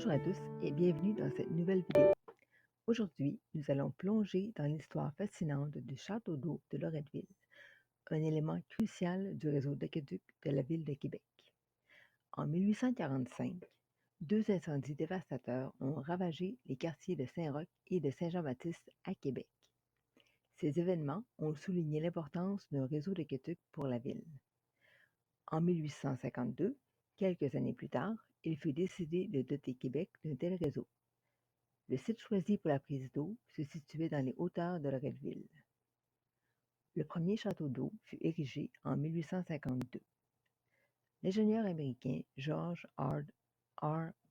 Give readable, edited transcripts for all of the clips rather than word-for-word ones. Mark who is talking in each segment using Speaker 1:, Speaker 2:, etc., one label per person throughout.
Speaker 1: Bonjour à tous et bienvenue dans cette nouvelle vidéo. Aujourd'hui, nous allons plonger dans l'histoire fascinante du château d'eau de Loretteville, un élément crucial du réseau d'aqueduc de la ville de Québec. En 1845, deux incendies dévastateurs ont ravagé les quartiers de Saint-Roch et de Saint-Jean-Baptiste à Québec. Ces événements ont souligné l'importance d'un réseau d'aqueduc pour la ville. En 1852, quelques années plus tard, il fut décidé de doter Québec d'un tel réseau. Le site choisi pour la prise d'eau se situait dans les hauteurs de Loretteville. Le premier château d'eau fut érigé en 1852. L'ingénieur américain George R.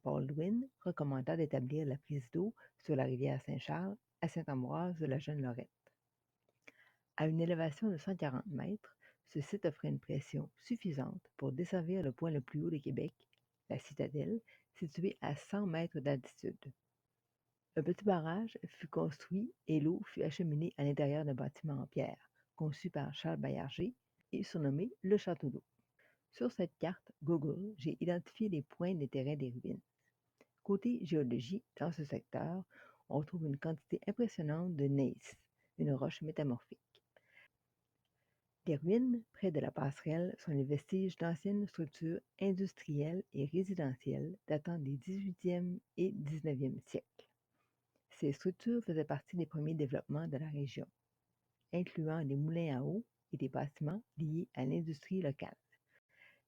Speaker 1: Baldwin recommanda d'établir la prise d'eau sur la rivière Saint-Charles à Sainte-Ambroise de la Jeune-Lorette. À une élévation de 140 mètres, ce site offrait une pression suffisante pour desservir le point le plus haut de Québec, la citadelle, située à 100 mètres d'altitude. Un petit barrage fut construit et l'eau fut acheminée à l'intérieur d'un bâtiment en pierre, conçu par Charles Baillarger et surnommé le Château d'eau. Sur cette carte Google, j'ai identifié les points des terrains des ruines. Côté géologie, dans ce secteur, on trouve une quantité impressionnante de gneiss, une roche métamorphique. Les ruines, près de la passerelle, sont les vestiges d'anciennes structures industrielles et résidentielles datant des 18e et 19e siècles. Ces structures faisaient partie des premiers développements de la région, incluant des moulins à eau et des bâtiments liés à l'industrie locale.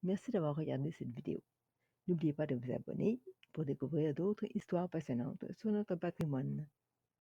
Speaker 1: Merci d'avoir regardé cette vidéo. N'oubliez pas de vous abonner pour découvrir d'autres histoires passionnantes sur notre patrimoine.